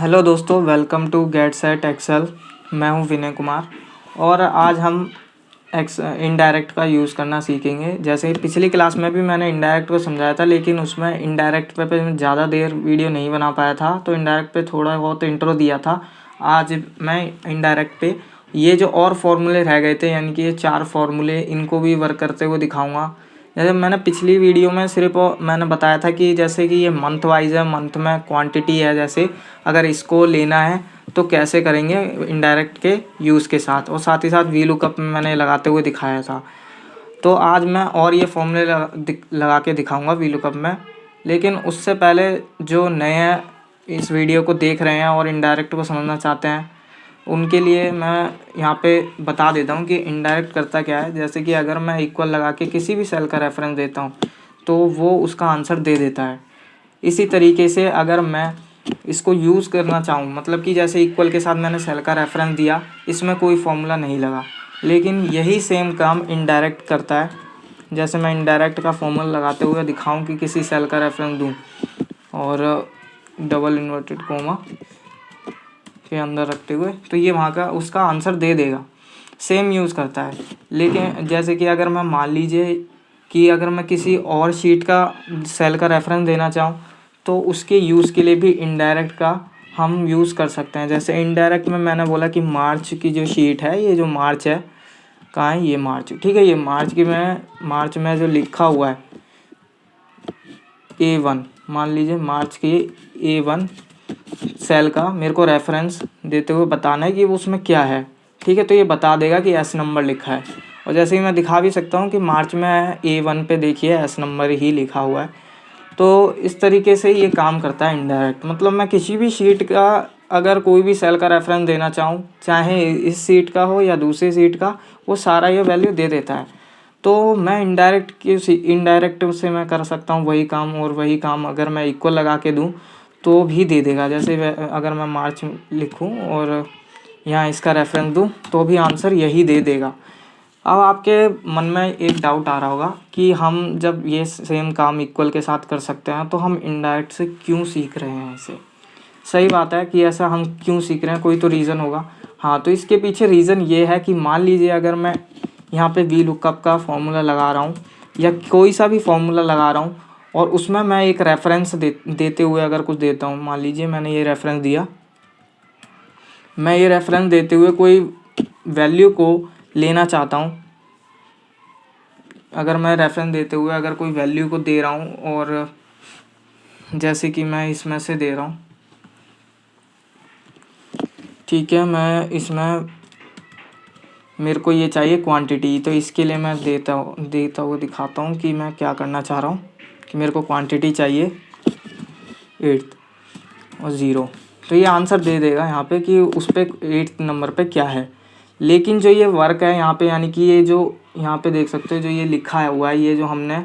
Hello दोस्तों, welcome to get set Excel. मैं हूं विनय कुमार और आज हम इनडायरेक्ट का यूज़ करना सीखेंगे। जैसे पिछली क्लास में भी मैंने इनडायरेक्ट को समझाया था, लेकिन उसमें इनडायरेक्ट पे ज़्यादा देर वीडियो नहीं बना पाया था, तो इनडायरेक्ट पे थोड़ा बहुत इंट्रो दिया था। आज मैं इनडायरेक्ट पे ये जो और फार्मूले रह गए थे, यानी कि ये 4 फार्मूले, इनको भी वर्क करते हुए दिखाऊँगा। जैसे मैंने पिछली वीडियो में सिर्फ मैंने बताया था कि जैसे कि ये मंथ वाइज है, मंथ में क्वांटिटी है, जैसे अगर इसको लेना है तो कैसे करेंगे इनडायरेक्ट के यूज़ के साथ, और साथ ही साथ वी लुकअप में मैंने लगाते हुए दिखाया था। तो आज मैं और ये फॉर्मूले लगा के दिखाऊंगा वी लुकअप में। लेकिन उससे पहले जो नए इस वीडियो को देख रहे हैं और इनडायरेक्ट को समझना चाहते हैं, उनके लिए मैं यहाँ पे बता देता हूँ कि इनडायरेक्ट करता क्या है। जैसे कि अगर मैं इक्वल लगा के किसी भी सेल का रेफरेंस देता हूँ तो वो उसका आंसर दे देता है। इसी तरीके से अगर मैं इसको यूज़ करना चाहूँ, मतलब कि जैसे इक्वल के साथ मैंने सेल का रेफरेंस दिया, इसमें कोई फॉर्मूला नहीं लगा, लेकिन यही सेम काम इनडायरेक्ट करता है। जैसे मैं इनडायरेक्ट का फॉर्मूला लगाते हुए दिखाऊं कि किसी सेल का रेफरेंस दूं और डबल इन्वर्टेड कोमा के अंदर रखते हुए, तो ये वहाँ का उसका आंसर दे देगा। सेम यूज़ करता है। लेकिन जैसे कि अगर मैं मान लीजिए कि अगर मैं किसी और शीट का सेल का रेफरेंस देना चाहूँ, तो उसके यूज़ के लिए भी इनडायरेक्ट का हम यूज़ कर सकते हैं। जैसे इनडायरेक्ट में मैंने बोला कि मार्च की जो शीट है, ये जो मार्च है, कहाँ है ये मार्च, ठीक है, ये मार्च में जो लिखा हुआ है A1, मान लीजिए मार्च की A1 सेल का मेरे को रेफरेंस देते हुए बताना है कि वो उसमें क्या है। ठीक है, तो ये बता देगा कि एस नंबर लिखा है। और जैसे ही मैं दिखा भी सकता हूँ कि मार्च में A1 पे देखिए एस नंबर ही लिखा हुआ है। तो इस तरीके से ये काम करता है इनडायरेक्ट। मतलब मैं किसी भी शीट का अगर कोई भी सेल का रेफरेंस देना चाहूँ, चाहे इस शीट का हो या दूसरी शीट का, वो सारा ये वैल्यू दे देता है। तो मैं इनडायरेक्ट से मैं कर सकता हूँ वही काम, और वही काम अगर मैं इक्वल लगा के दूँ तो भी दे देगा। जैसे अगर मैं मार्च लिखूँ और यहाँ इसका रेफरेंस दूँ तो भी आंसर यही दे देगा। अब आपके मन में एक डाउट आ रहा होगा कि हम जब ये सेम काम इक्वल के साथ कर सकते हैं तो हम इनडायरेक्ट से क्यों सीख रहे हैं इसे। सही बात है कि ऐसा हम क्यों सीख रहे हैं, कोई तो रीज़न होगा। हाँ, तो इसके पीछे रीज़न ये है कि मान लीजिए अगर मैं यहाँ पे वी लुकअप का फॉर्मूला लगा रहा हूँ या कोई सा भी फॉर्मूला लगा रहा हूँ, और उसमें मैं एक रेफरेंस देते हुए अगर कुछ देता हूँ, मान लीजिए मैंने ये रेफरेंस दिया, मैं ये रेफरेंस देते हुए कोई वैल्यू को लेना चाहता हूँ। अगर मैं रेफरेंस देते हुए अगर कोई वैल्यू को दे रहा हूँ, और जैसे कि मैं इसमें से दे रहा हूँ, ठीक है, मैं इसमें मेरे को ये चाहिए क्वांटिटी, तो इसके लिए मैं देता हुआ दिखाता हूँ कि मैं क्या करना चाह रहा हूँ। कि मेरे को क्वांटिटी चाहिए 8 और 0, तो ये आंसर दे देगा यहाँ पे कि उस पर 8 नंबर पे क्या है। लेकिन जो ये वर्क है यहाँ पे, यानी कि ये जो यहाँ पे देख सकते हो जो ये लिखा हुआ है, ये जो हमने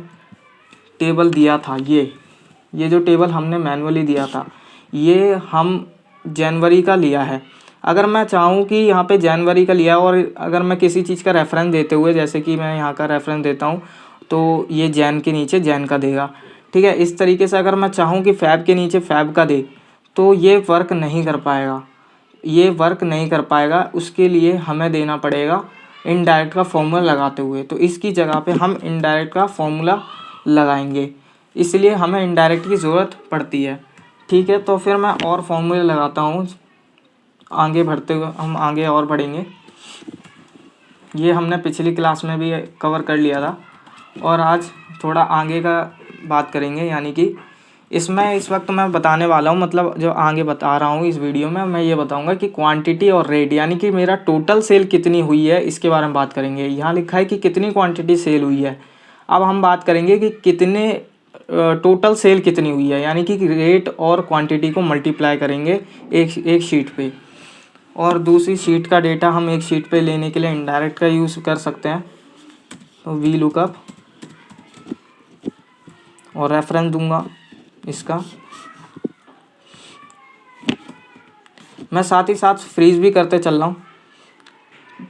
टेबल दिया था, ये जो टेबल हमने मैनुअली दिया था, ये हम जनवरी का लिया है। अगर मैं चाहूँ कि यहाँ पे जनवरी का लिया, और अगर मैं किसी चीज़ का रेफरेंस देते हुए, जैसे कि मैं यहाँ का रेफरेंस देता हूँ, तो ये जैन के नीचे जैन का देगा। ठीक है, इस तरीके से अगर मैं चाहूँ कि फैब के नीचे फैब का दे, तो ये वर्क नहीं कर पाएगा। उसके लिए हमें देना पड़ेगा इनडायरेक्ट का फॉर्मूला लगाते हुए। तो इसकी जगह पे हम इनडायरेक्ट का फॉर्मूला लगाएंगे, इसलिए हमें इनडायरेक्ट की ज़रूरत पड़ती है। ठीक है, तो फिर मैं और फॉर्मूले लगाता हूँ। आगे बढ़ते हुए हम आगे और बढ़ेंगे। ये हमने पिछली क्लास में भी कवर कर लिया था, और आज थोड़ा आगे का बात करेंगे। यानी कि इसमें इस वक्त मैं बताने वाला हूँ, मतलब जो आगे बता रहा हूँ इस वीडियो में, मैं ये बताऊँगा कि क्वांटिटी और रेट, यानी कि मेरा टोटल सेल कितनी हुई है, इसके बारे में बात करेंगे। यहाँ लिखा है कि कितनी क्वांटिटी सेल हुई है। अब हम बात करेंगे कि कितने टोटल सेल कितनी हुई है, यानी कि रेट और क्वांटिटी को मल्टीप्लाई करेंगे एक शीट पे, और दूसरी शीट का डेटा हम एक शीट पे लेने के लिए इनडायरेक्ट का यूज़ कर सकते हैं। तो वी लुकअप और रेफरेंस दूंगा इसका। मैं साथ ही साथ फ्रीज़ भी करते चल रहा हूँ।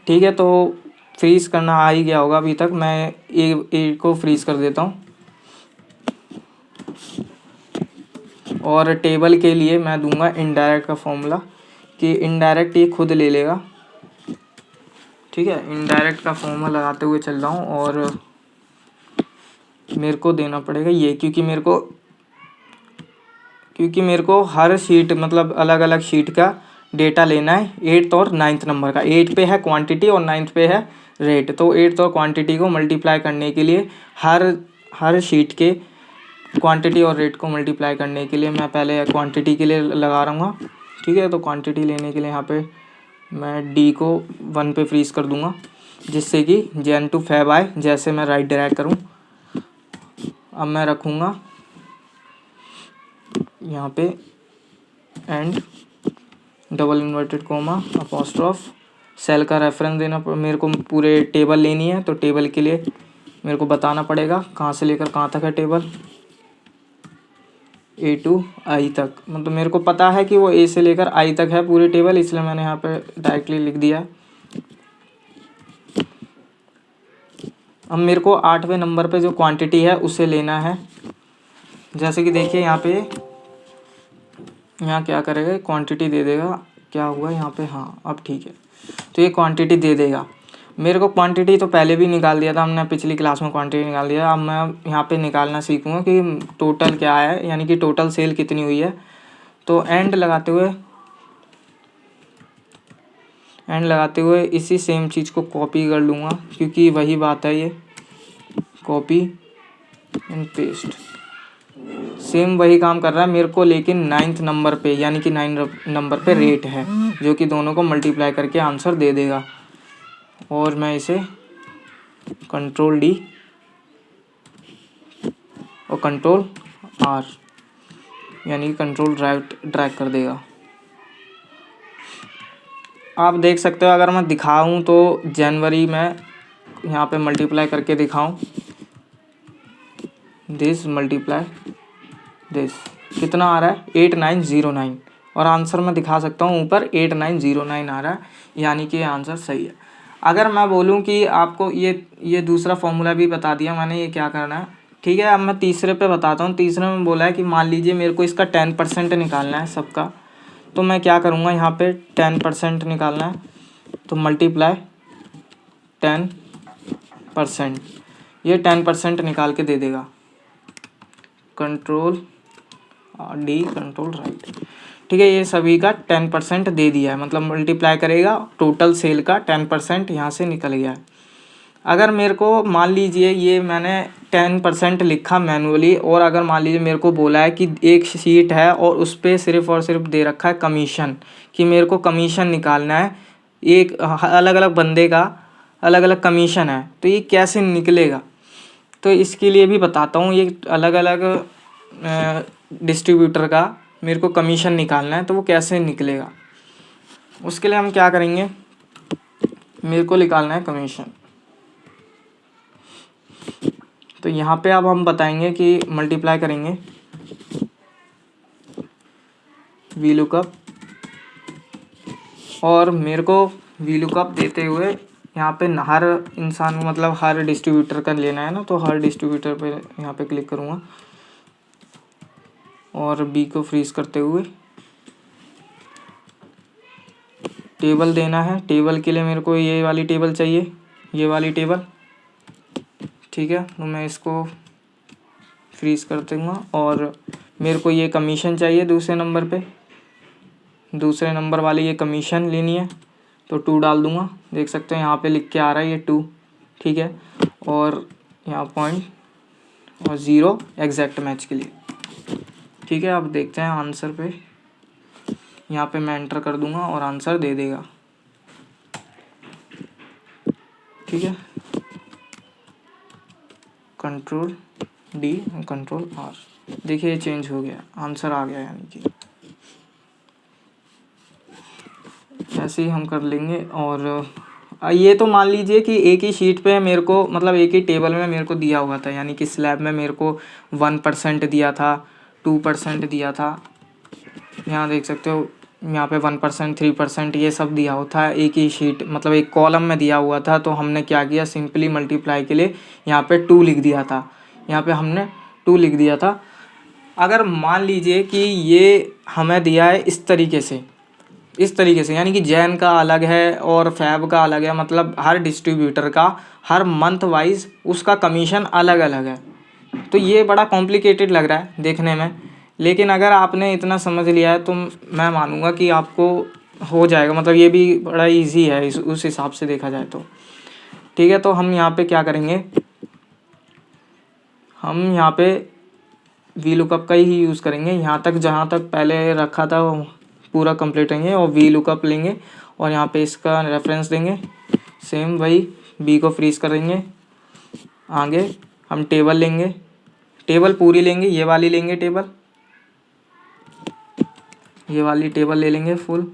ठीक है, तो फ्रीज़ करना आ ही गया होगा अभी तक। मैं ए को फ्रीज़ कर देता हूँ, और टेबल के लिए मैं दूंगा इनडायरेक्ट का फॉर्मूला कि इनडायरेक्ट ये खुद ले लेगा। ठीक है, इनडायरेक्ट का फॉर्मूला लगाते हुए चल रहा हूँ और मेरे को देना पड़ेगा ये, क्योंकि मेरे को हर शीट मतलब अलग अलग शीट का डेटा लेना है 8th और 9th नंबर का। 8 पे है क्वांटिटी और 9th पे है रेट। तो 8th और क्वांटिटी को मल्टीप्लाई करने के लिए हर शीट के क्वांटिटी और रेट को मल्टीप्लाई करने के लिए मैं पहले क्वांटिटी के लिए लगा रहूँगा। ठीक है, तो क्वांटिटी लेने के लिए यहाँ पे मैं डी को 1 पे फ्रीज कर दूंगा, जिससे कि जैन टू फैब आए। जैसे मैं राइट ड्रैग करूँ, अब मैं रखूँगा यहाँ पे and double inverted comma apostrophe. Cell का रेफरेंस देना मेरे को, पूरे टेबल लेनी है तो टेबल के लिए मेरे को बताना पड़ेगा कहाँ से लेकर कहाँ तक है टेबल, A to I तक। मतलब मेरे को पता है कि वो A से लेकर I तक है पूरी टेबल, इसलिए मैंने यहाँ पे डायरेक्टली लिख दिया है। अब मेरे को 8वें नंबर पे जो क्वांटिटी है उसे लेना है। जैसे कि देखिए यहाँ क्या करेगा, क्वांटिटी दे देगा। क्या हुआ यहाँ पे, हाँ अब ठीक है, तो ये क्वांटिटी दे देगा। मेरे को क्वांटिटी तो पहले भी निकाल दिया था हमने, पिछली क्लास में क्वांटिटी निकाल दिया। अब मैं यहाँ पे निकालना सीखूँगा कि टोटल क्या है, यानी कि टोटल सेल कितनी हुई है। तो एंड लगाते हुए इसी सेम चीज़ को कॉपी कर लूँगा, क्योंकि वही बात है, ये कॉपी एंड पेस्ट सेम वही काम कर रहा है मेरे को। लेकिन 9th नंबर पे, यानी कि 9 नंबर पे रेट है, जो कि दोनों को मल्टीप्लाई करके आंसर दे देगा। और मैं इसे कंट्रोल डी और कंट्रोल आर, यानी कि कंट्रोल ड्रैग कर देगा। आप देख सकते हो, अगर मैं दिखाऊं तो जनवरी में यहाँ पे मल्टीप्लाई करके दिखाऊं, दिस मल्टीप्लाई दिस, कितना आ रहा है 8909, और आंसर मैं दिखा सकता हूँ ऊपर 8909 आ रहा है, यानी कि आंसर सही है। अगर मैं बोलूँ कि आपको ये दूसरा फॉर्मूला भी बता दिया मैंने, ये क्या करना है। ठीक है, अब मैं तीसरे पे बताता हूँ। तीसरे में बोला है कि मान लीजिए मेरे को इसका 10% निकालना है सबका, तो मैं क्या करूँगा, यहाँ पे 10% निकालना है तो मल्टीप्लाई 10%, ये 10% निकाल के दे देगा। Control D, control right. ठीक है, ये सभी का 10% दे दिया है, मतलब मल्टीप्लाई करेगा, टोटल सेल का 10% यहाँ से निकल गया है। अगर मेरे को मान लीजिए ये मैंने 10% लिखा मैनुअली, और अगर मान लीजिए मेरे को बोला है कि एक शीट है और उस पर सिर्फ और सिर्फ दे रखा है कमीशन, कि मेरे को कमीशन निकालना है, एक अलग अलग बंदे का अलग अलग कमीशन है, तो ये कैसे निकलेगा। तो इसके लिए भी बताता हूँ, ये अलग अलग डिस्ट्रीब्यूटर का मेरे को कमीशन निकालना है, तो वो कैसे निकलेगा। उसके लिए हम क्या करेंगे, मेरे को निकालना है कमीशन। तो यहाँ पे अब हम बताएंगे कि मल्टीप्लाई करेंगे वीलुकअप, और मेरे को वीलुकअप देते हुए यहाँ पे हर इंसान को, मतलब हर डिस्ट्रीब्यूटर का लेना है ना, तो हर डिस्ट्रीब्यूटर पे यहाँ पे क्लिक करूँगा और बी को फ्रीज करते हुए टेबल देना है। टेबल के लिए मेरे को ये वाली टेबल चाहिए, ये वाली टेबल। ठीक है, तो मैं इसको फ्रीज कर दूँगा, और मेरे को ये कमीशन चाहिए दूसरे नंबर पे, दूसरे नंबर वाली ये कमीशन लेनी है, तो 2 डाल दूँगा। देख सकते हैं यहाँ पे लिख के आ रहा है ये 2। ठीक है, और यहाँ पॉइंट और 0 एग्जैक्ट मैच के लिए। ठीक है, अब देखते हैं आंसर पे, यहाँ पे मैं एंटर कर दूँगा और आंसर दे देगा। ठीक है, कंट्रोल डी कंट्रोल आर, देखिए ये चेंज हो गया, आंसर आ गया, यानी कि ऐसे ही हम कर लेंगे। और ये तो मान लीजिए कि एक ही शीट पे मेरे को, मतलब एक ही टेबल में मेरे को दिया हुआ था, यानी कि स्लैब में मेरे को 1% दिया था, 2% दिया था। यहाँ देख सकते हो, यहाँ पे 1%, 3% ये सब दिया होता है एक ही शीट, मतलब एक कॉलम में दिया हुआ था। तो हमने क्या किया, सिंपली मल्टीप्लाई के लिए यहाँ पे 2 लिख दिया था, यहाँ पे हमने 2 लिख दिया था। अगर मान लीजिए कि ये हमें दिया है इस तरीके से, यानी कि जैन का अलग है और फैब का अलग है, मतलब हर डिस्ट्रीब्यूटर का हर मंथ वाइज उसका कमीशन अलग अलग है। तो ये बड़ा कॉम्प्लिकेटेड लग रहा है देखने में, लेकिन अगर आपने इतना समझ लिया है तो मैं मानूंगा कि आपको हो जाएगा, मतलब ये भी बड़ा इजी है उस हिसाब से देखा जाए तो। ठीक है, तो हम यहाँ पे क्या करेंगे, हम यहाँ पे वी लुकअप का ही यूज़ करेंगे। यहाँ तक जहाँ तक पहले रखा था वो पूरा कंप्लीट करेंगे और वी लुकअप लेंगे और यहाँ पे इसका रेफरेंस देंगे, सेम वही बी को फ्रीज करेंगे। आगे हम टेबल लेंगे, टेबल पूरी लेंगे, ये वाली लेंगे टेबल, ये वाली टेबल ले लेंगे फुल।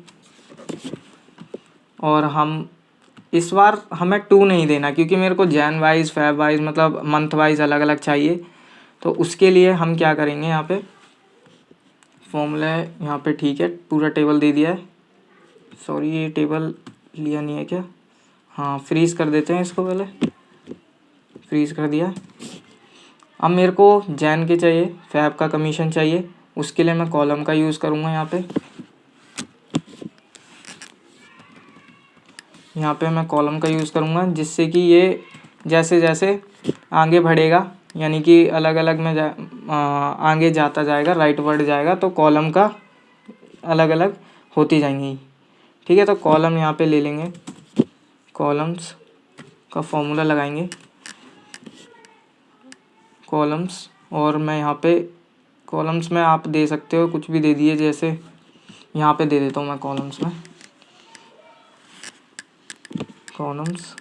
और हम इस बार हमें 2 नहीं देना, क्योंकि मेरे को जैन वाइज फैब वाइज मतलब मंथ वाइज अलग अलग चाहिए। तो उसके लिए हम क्या करेंगे, यहाँ पे फॉर्मूला है यहाँ पे, ठीक है पूरा टेबल दे दिया है। सॉरी ये टेबल लिया नहीं है क्या, हाँ फ्रीज़ कर देते हैं इसको, पहले फ्रीज़ कर दिया। अब मेरे को जैन के चाहिए, फैब का कमीशन चाहिए, उसके लिए मैं कॉलम का यूज़ करूँगा। यहाँ पे मैं कॉलम का यूज़ करूँगा, जिससे कि ये जैसे जैसे आगे बढ़ेगा, यानी कि अलग अलग में आगे जाता जाएगा, राइट वर्ड जाएगा, तो कॉलम का अलग अलग होती जाएंगी। ठीक है, तो कॉलम यहाँ पे ले लेंगे, कॉलम्स का फॉर्मूला लगाएंगे, कॉलम्स। और मैं यहाँ पे कॉलम्स में आप दे सकते हो कुछ भी दे दिए, जैसे यहाँ पे दे देता हूँ मैं कॉलम्स में, कॉलम्स।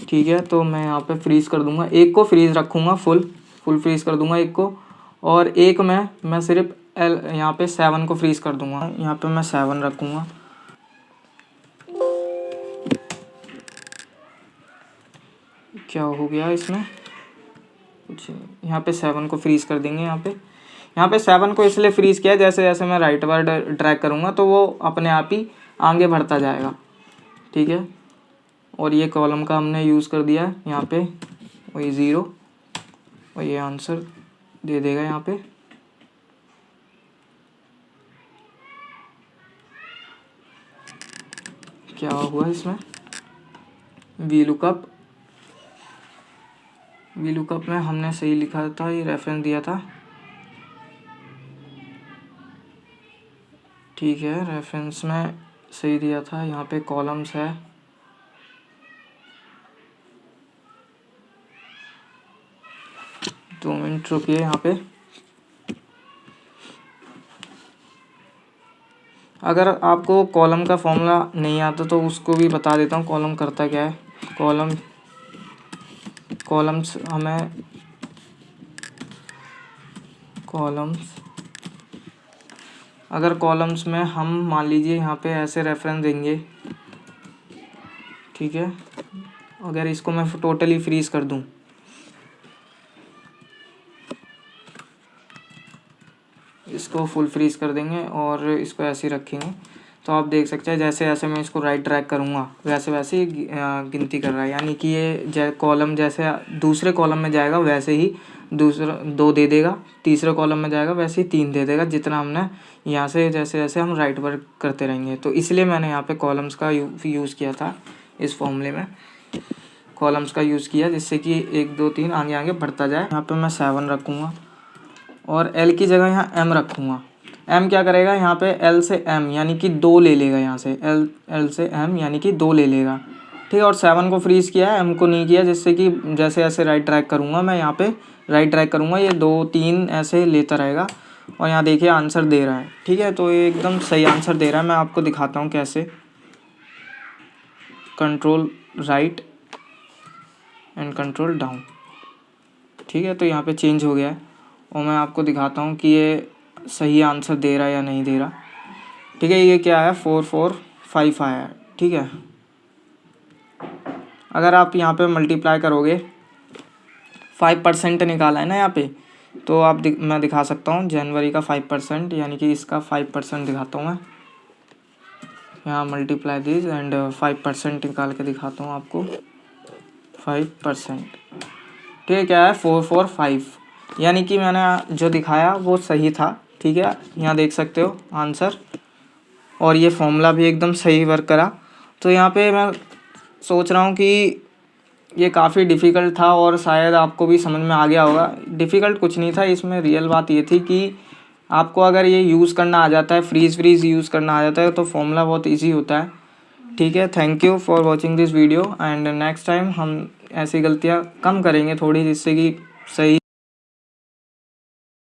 ठीक है, तो मैं यहाँ पे फ्रीज़ कर दूंगा, एक को फ्रीज़ रखूँगा, फुल फ्रीज़ कर दूंगा एक को, और एक मैं सिर्फ यहाँ पे 7 को फ्रीज़ कर दूंगा। यहाँ पे मैं 7 रखूँगा। क्या हो गया इसमें कुछ, यहाँ पे 7 को फ्रीज़ कर देंगे। यहाँ पे 7 को इसलिए फ्रीज़ किया, जैसे जैसे मैं राइट वर्ड ड्रैग करूँगा तो वो अपने आप ही आगे बढ़ता जाएगा। ठीक है, और ये कॉलम का हमने यूज़ कर दिया है यहाँ पे, वही 0, और ये आंसर दे देगा यहाँ पे। क्या हुआ इसमें, वी लुकअप में हमने सही लिखा था, ये रेफरेंस दिया था। ठीक है, रेफरेंस में सही दिया था। यहाँ पे कॉलम्स है, दो मिनट रुकिए। यहाँ पे अगर आपको कॉलम का फॉर्मूला नहीं आता तो उसको भी बता देता हूँ, कॉलम करता क्या है। कॉलम्स हमें अगर कॉलम्स में हम मान लीजिए यहाँ पे ऐसे रेफरेंस देंगे, ठीक है, अगर इसको मैं टोटली फ्रीज कर दूँ, इसको फुल फ्रीज कर देंगे और इसको ऐसे ही रखेंगे, तो आप देख सकते हैं जैसे जैसे मैं इसको राइट ड्रैग करूँगा वैसे वैसे गिनती कर रहा है, यानी कि ये कॉलम जैसे दूसरे कॉलम में जाएगा वैसे ही दूसरा 2 दे देगा, तीसरे कॉलम में जाएगा वैसे ही 3 दे देगा, जितना हमने यहाँ से जैसे जैसे हम राइट वर्क करते रहेंगे। तो इसलिए मैंने यहाँ पे कॉलम्स का यूज़ किया था, इस फॉर्मूले में कॉलम्स का यूज़ किया, जिससे कि 1 2 3 आगे आगे बढ़ता जाए। यहाँ पे मैं 7 रखूँगा और एल की जगह यहाँ एम रखूँगा। एम क्या करेगा, यहाँ पे एल से एम यानी कि 2 ले लेगा, यहाँ से एल से एम यानी कि 2 ले लेगा। ठीक है, और 7 को फ्रीज़ किया है, एम को नहीं किया, जिससे कि जैसे जैसे राइट ड्रैग करूँगा मैं यहाँ पे राइट ड्रैग करूँगा, ये 2 3 ऐसे लेता रहेगा। और यहाँ देखिए आंसर दे रहा है। ठीक है, तो ये एकदम सही आंसर दे रहा है। मैं आपको दिखाता हूँ कैसे, control right and control down. ठीक है, तो यहाँ पे चेंज हो गया है और मैं आपको दिखाता हूँ कि ये सही आंसर दे रहा है या नहीं दे रहा। ठीक है, ये क्या है 4 4 5 आया है। ठीक है, अगर आप यहाँ पे मल्टीप्लाई करोगे 5% निकाला है ना यहाँ पे, तो आप मैं दिखा सकता हूँ जनवरी का 5%, यानी कि इसका 5% दिखाता हूँ मैं यहाँ, मल्टीप्लाई दिस एंड 5% निकाल के दिखाता हूँ आपको 5%। ठीक है, क्या है 4 4 5, यानी कि मैंने जो दिखाया वो सही था। ठीक है, यहाँ देख सकते हो आंसर, और ये फॉर्मूला भी एकदम सही वर्क करा। तो यहाँ पे मैं सोच रहा हूँ कि ये काफ़ी डिफ़िकल्ट था और शायद आपको भी समझ में आ गया होगा। डिफ़िकल्ट कुछ नहीं था इसमें, रियल बात ये थी कि आपको अगर ये यूज़ करना आ जाता है, फ्रीज़ यूज़ करना आ जाता है, तो फॉर्मूला बहुत ईजी होता है। ठीक है, thank you for watching this video and next time हम ऐसी गलतियाँ कम करेंगे थोड़ी, जिससे कि सही